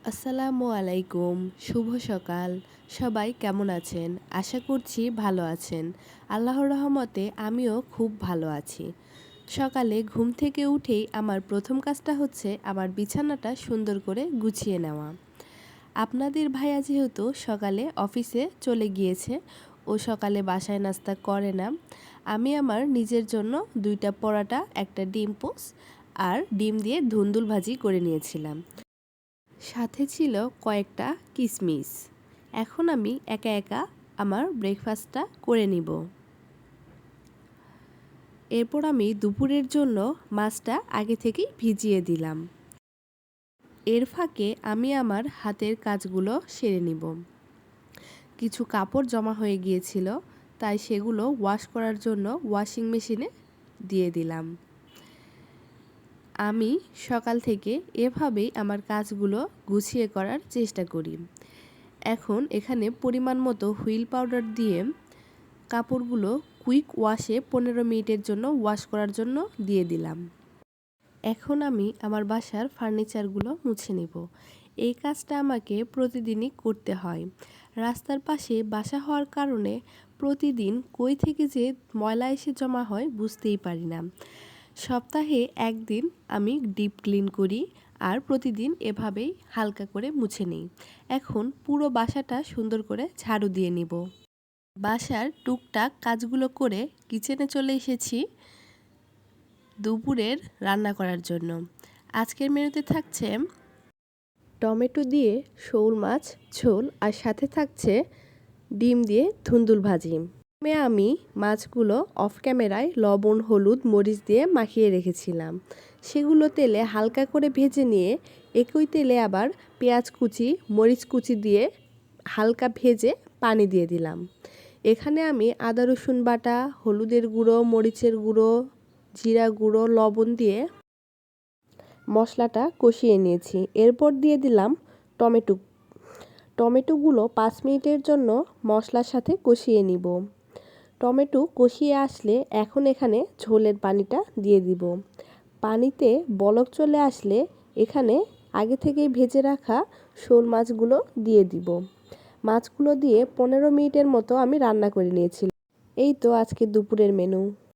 আসসালামু আলাইকুম, শুভ সকাল। সবাই কেমন আছেন? আশা করছি ভালো আছেন। আল্লাহর রহমতে আমিও খুব ভালো আছি। সকালে ঘুম থেকে উঠেই আমার প্রথম কাজটা হচ্ছে আমার বিছানাটা সুন্দর করে গুছিয়ে নেওয়া। আপনাদের ভাইয়া যেহেতু সকালে অফিসে চলে গিয়েছে, ও সকালে বাসায় নাস্তা করে না। আমি আমার নিজের জন্য 2টা পরোটা, একটা ডিম পোচ আর ডিম দিয়ে ধুন্দুল ভাজি করে নিয়েছিলাম। সাথে ছিল কয়েকটা কিশমিশ। এখন আমি একা একা আমার ব্রেকফাস্টটা করে নিব। এরপর আমি দুপুরের জন্য মাছটা আগে থেকেই ভিজিয়ে দিলাম। এর ফাঁকে আমি আমার হাতের কাজগুলো সেরে নিব। কিছু কাপড় জমা হয়ে গিয়েছিল, তাই সেগুলো ওয়াশ করার জন্য ওয়াশিং মেশিনে দিয়ে দিলাম। আমি সকাল থেকে এভাবেই আমার কাজগুলো গুছিয়ে করার চেষ্টা করি। এখন এখানে পরিমাণ মতো হুইল পাউডার দিয়ে কাপড়গুলো কুইক ওয়াশে 15 মিনিটের জন্য ওয়াশ করার জন্য দিয়ে দিলাম। এখন আমি আমার বাসার ফার্নিচারগুলো মুছে নেব। এই কাজটা আমাকে প্রতিদিনই করতে হয়। রাস্তার পাশে বাসা হওয়ার কারণে প্রতিদিন কই থেকে যে ময়লা এসে জমা হয় বুঝতেই পারি না। সপ্তাহে একদিন আমি ডিপ ক্লিন করি আর প্রতিদিন এভাবেই হালকা করে মুছে নিই। এখন পুরো বাসাটা সুন্দর করে ঝাড়ু দিয়ে নিব। বাসার টুকটাক কাজগুলো করে কিচেনে চলে এসেছি দুপুরের রান্না করার জন্য। আজকের মেনুতে থাকছে টমেটো দিয়ে শোল মাছ ঝোল আর সাথে থাকছে ডিম দিয়ে ধুন্দুল ভাজি। আমি মাছগুলো অফ ক্যামেরায় লবণ, হলুদ, মরিচ দিয়ে মাখিয়ে রেখেছিলাম। সেগুলো তেলে হালকা করে ভেজে নিয়ে একই তেলে আবার পেঁয়াজ কুচি, মরিচ কুচি দিয়ে হালকা ভেজে পানি দিয়ে দিলাম। এখানে আমি আদা রসুন বাটা, হলুদের গুঁড়ো, মরিচের গুঁড়ো, জিরা গুঁড়ো, লবণ দিয়ে মশলাটা কষিয়ে নিয়েছি। এরপর দিয়ে দিলাম টমেটোগুলো 5 মিনিটের জন্য মশলার সাথে কষিয়ে নিব। টমেটো কষিয়ে আসলে এখন এখানে ঝোলের পানিটা দিয়ে দিব। পানিতে বলক চলে আসলে এখানে আগে থেকেই ভেজে রাখা শোল মাছগুলো দিয়ে দিব। মাছগুলো দিয়ে 15 মিনিটের মতো আমি রান্না করে নিয়েছিলাম। এই তো আজকে দুপুরের মেনু।